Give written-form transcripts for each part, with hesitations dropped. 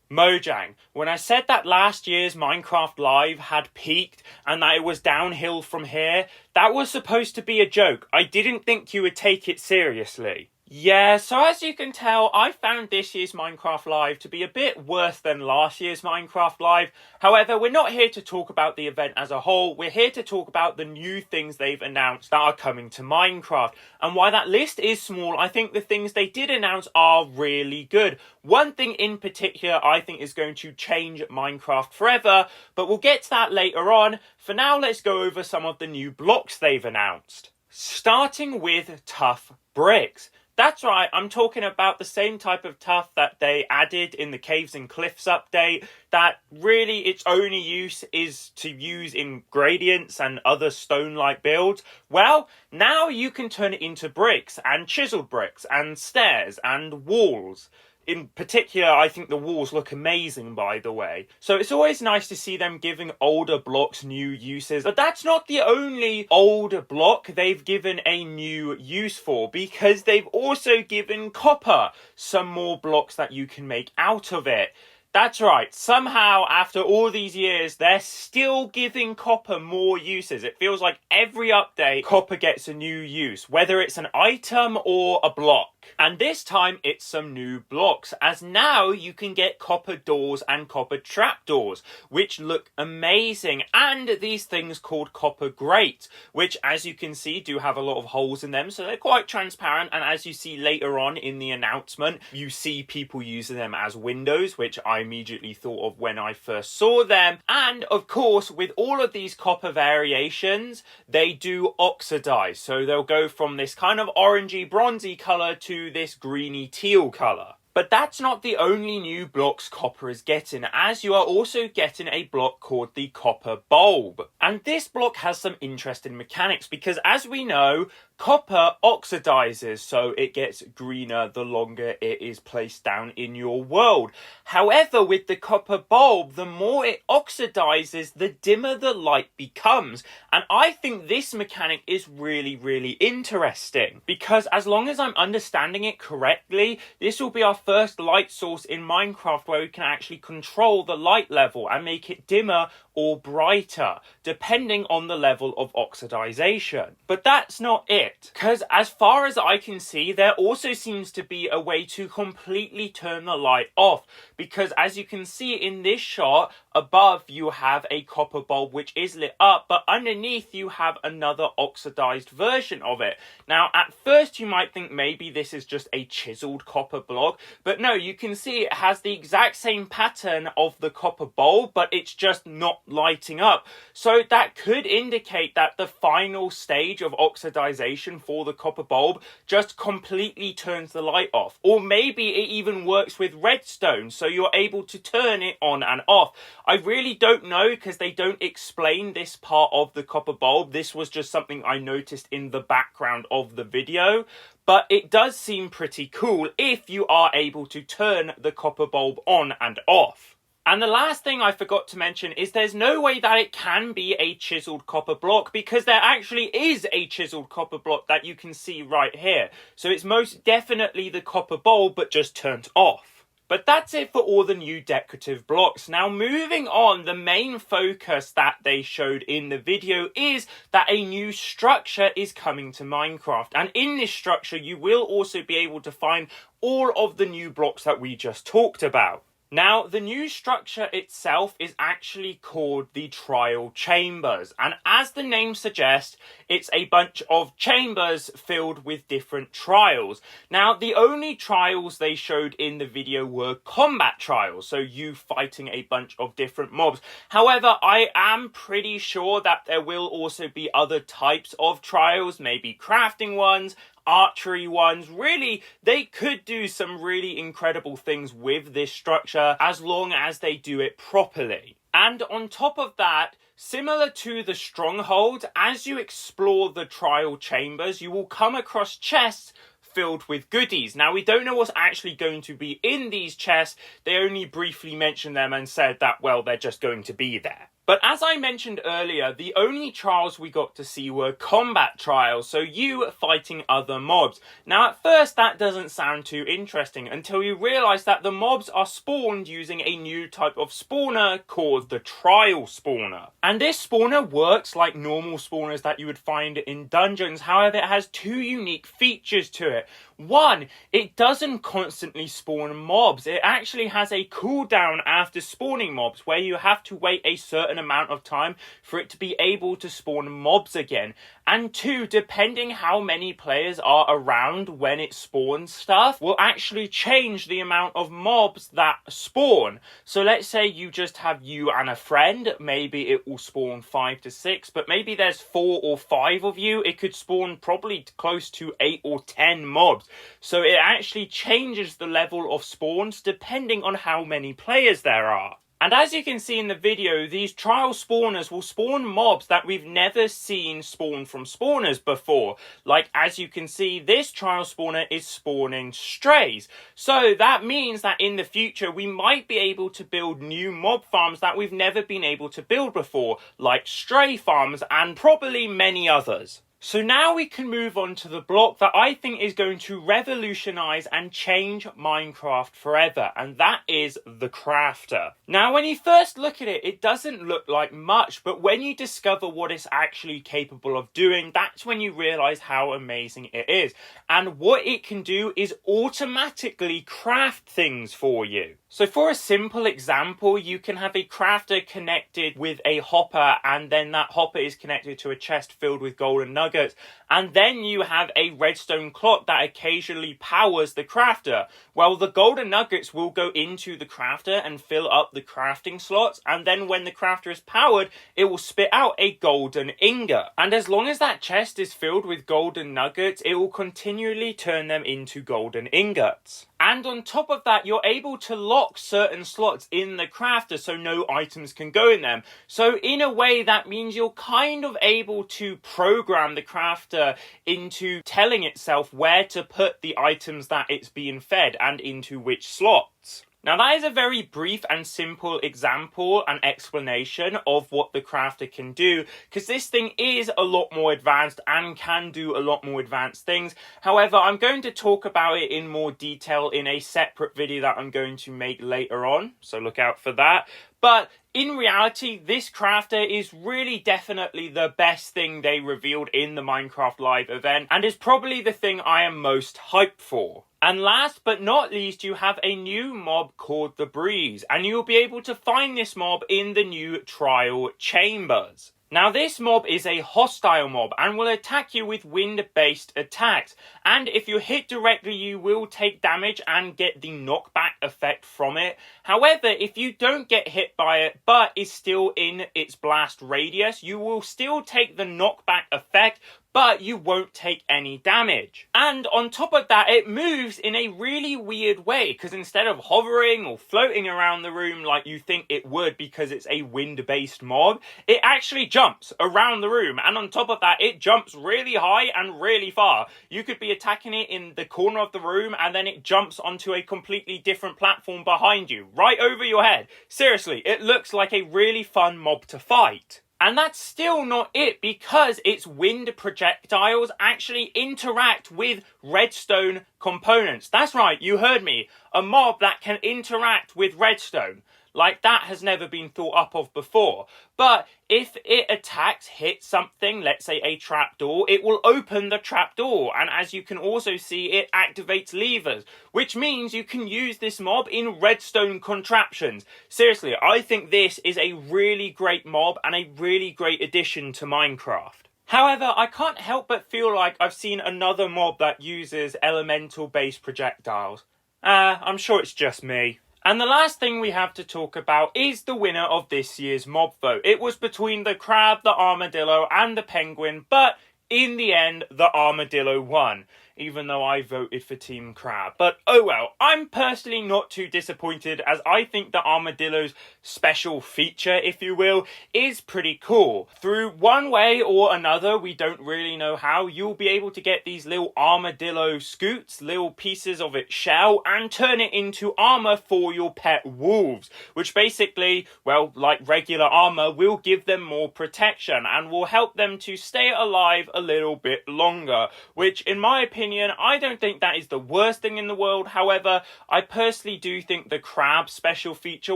Mojang, when I said that last year's Minecraft Live had peaked and that it was downhill from here, that was supposed to be a joke. I didn't think you would take it seriously. Yeah, so as you can tell, I found this year's Minecraft Live to be a bit worse than last year's Minecraft Live. However, we're not here to talk about the event as a whole. We're here to talk about the new things they've announced that are coming to Minecraft. And while that list is small, I think the things they did announce are really good. One thing in particular I think is going to change Minecraft forever, but we'll get to that later on. For now, let's go over some of the new blocks they've announced. Starting with Tough Bricks. That's right, I'm talking about the same type of tuff that they added in the Caves and Cliffs update, that really its only use is to use in gradients and other stone-like builds. Well, now you can turn it into bricks, and chiseled bricks, and stairs, and walls. In particular, I think the walls look amazing, by the way. So it's always nice to see them giving older blocks new uses. But that's not the only old block they've given a new use for, because they've also given copper some more blocks that you can make out of it. That's right, somehow after all these years, they're still giving copper more uses. It feels like every update, copper gets a new use, whether it's an item or a block. And this time, it's some new blocks, as now you can get copper doors and copper trapdoors, which look amazing. And these things called copper grates, which, as you can see, do have a lot of holes in them, so they're quite transparent. And as you see later on in the announcement, you see people using them as windows, which I immediately thought of when I first saw them. And of course, with all of these copper variations, they do oxidize, so they'll go from this kind of orangey bronzy color to this greeny teal color. But that's not the only new blocks copper is getting, as you are also getting a block called the copper bulb. And this block has some interesting mechanics, because as we know, copper oxidizes, so it gets greener the longer it is placed down in your world. However, with the copper bulb, the more it oxidizes, the dimmer the light becomes. And I think this mechanic is really, really interesting, because as long as I'm understanding it correctly, this will be our first light source in Minecraft where we can actually control the light level and make it dimmer or brighter, depending on the level of oxidization. But that's not it, because as far as I can see, there also seems to be a way to completely turn the light off, because as you can see in this shot, above you have a copper bulb which is lit up, but underneath you have another oxidized version of it. Now, at first you might think maybe this is just a chiseled copper block, but no, you can see it has the exact same pattern of the copper bulb, but it's just not lighting up. So that could indicate that the final stage of oxidization for the copper bulb just completely turns the light off. Or maybe it even works with redstone, so you're able to turn it on and off. I really don't know, because they don't explain this part of the copper bulb. This was just something I noticed in the background of the video. But it does seem pretty cool if you are able to turn the copper bulb on and off. And the last thing I forgot to mention is there's no way that it can be a chiseled copper block, because there actually is a chiseled copper block that you can see right here. So it's most definitely the copper bulb, but just turned off. But that's it for all the new decorative blocks. Now, moving on, the main focus that they showed in the video is that a new structure is coming to Minecraft. And in this structure, you will also be able to find all of the new blocks that we just talked about. Now, the new structure itself is actually called the Trial Chambers, and as the name suggests, it's a bunch of chambers filled with different trials. Now, the only trials they showed in the video were combat trials, so you fighting a bunch of different mobs. However, I am pretty sure that there will also be other types of trials, maybe crafting ones, archery ones. Really, they could do some really incredible things with this structure as long as they do it properly. And on top of that, similar to the stronghold, as you explore the trial chambers, you will come across chests filled with goodies. Now, we don't know what's actually going to be in these chests. They only briefly mentioned them and said that, well, they're just going to be there. But as I mentioned earlier, the only trials we got to see were combat trials, so you fighting other mobs. Now at first that doesn't sound too interesting until you realise that the mobs are spawned using a new type of spawner called the trial spawner. And this spawner works like normal spawners that you would find in dungeons, however it has two unique features to it. One, it doesn't constantly spawn mobs. It actually has a cooldown after spawning mobs where you have to wait a certain amount of time for it to be able to spawn mobs again. And two, depending how many players are around when it spawns stuff, will actually change the amount of mobs that spawn. So let's say you just have you and a friend, maybe it will spawn 5 to 6, but maybe there's 4 or 5 of you, it could spawn probably close to 8 or 10 mobs. So it actually changes the level of spawns depending on how many players there are. And as you can see in the video, these trial spawners will spawn mobs that we've never seen spawn from spawners before. Like, as you can see, this trial spawner is spawning strays. So that means that in the future, we might be able to build new mob farms that we've never been able to build before, like stray farms and probably many others. So now we can move on to the block that I think is going to revolutionize and change Minecraft forever, and that is the crafter. Now when you first look at it, it doesn't look like much, but when you discover what it's actually capable of doing, that's when you realize how amazing it is. And what it can do is automatically craft things for you. So for a simple example, you can have a crafter connected with a hopper, and then that hopper is connected to a chest filled with golden nuggets. And then you have a redstone clock that occasionally powers the crafter. Well, the golden nuggets will go into the crafter and fill up the crafting slots. And then when the crafter is powered, it will spit out a golden ingot. And as long as that chest is filled with golden nuggets, it will continually turn them into golden ingots. And on top of that, you're able to lock certain slots in the crafter so no items can go in them. So in a way, that means you're kind of able to program the crafter into telling itself where to put the items that it's being fed and into which slots. Now that is a very brief and simple example and explanation of what the crafter can do, because this thing is a lot more advanced and can do a lot more advanced things. However, I'm going to talk about it in more detail in a separate video that I'm going to make later on, so look out for that. But in reality, this crafter is really definitely the best thing they revealed in the Minecraft Live event, and is probably the thing I am most hyped for. And last but not least, you have a new mob called the Breeze, and you'll be able to find this mob in the new trial chambers. Now this mob is a hostile mob and will attack you with wind-based attacks, and if you hit directly you will take damage and get the knockback effect from it. However, if you don't get hit by it but is still in its blast radius, you will still take the knockback effect, but you won't take any damage. And on top of that, it moves in a really weird way, because instead of hovering or floating around the room like you think it would because it's a wind-based mob, it actually jumps around the room, and on top of that, it jumps really high and really far. You could be attacking it in the corner of the room, and then it jumps onto a completely different platform behind you, right over your head. Seriously, it looks like a really fun mob to fight. And that's still not it, because its wind projectiles actually interact with redstone components. That's right, you heard me. A mob that can interact with redstone. Like, that has never been thought up of before. But if it attacks, hits something, let's say a trapdoor, it will open the trapdoor. And as you can also see, it activates levers, which means you can use this mob in redstone contraptions. Seriously, I think this is a really great mob and a really great addition to Minecraft. However, I can't help but feel like I've seen another mob that uses elemental-based projectiles. I'm sure it's just me. And the last thing we have to talk about is the winner of this year's mob vote. It was between the crab, the armadillo, and the penguin, but in the end, the armadillo won. even though I voted for Team Crab. But oh well, I'm personally not too disappointed, as I think the Armadillo's special feature, if you will, is pretty cool. Through one way or another, we don't really know how, you'll be able to get these little armadillo scoots, little pieces of its shell, and turn it into armor for your pet wolves, which basically, well, like regular armor, will give them more protection and will help them to stay alive a little bit longer, which in my opinion, I don't think that is the worst thing in the world. However, I personally do think the crab special feature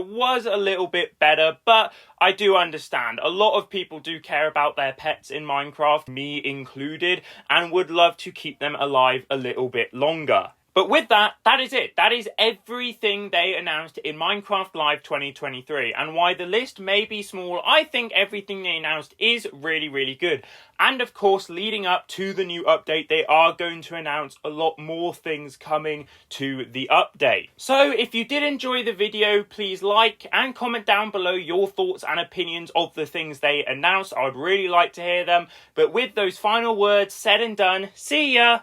was a little bit better, but I do understand. A lot of people do care about their pets in Minecraft, me included, and would love to keep them alive a little bit longer. But with that, that is it. That is everything they announced in Minecraft Live 2023. And while the list may be small, I think everything they announced is really, really good. And of course, leading up to the new update, they are going to announce a lot more things coming to the update. So if you did enjoy the video, please like and comment down below your thoughts and opinions of the things they announced. I would really like to hear them. But with those final words said and done, see ya!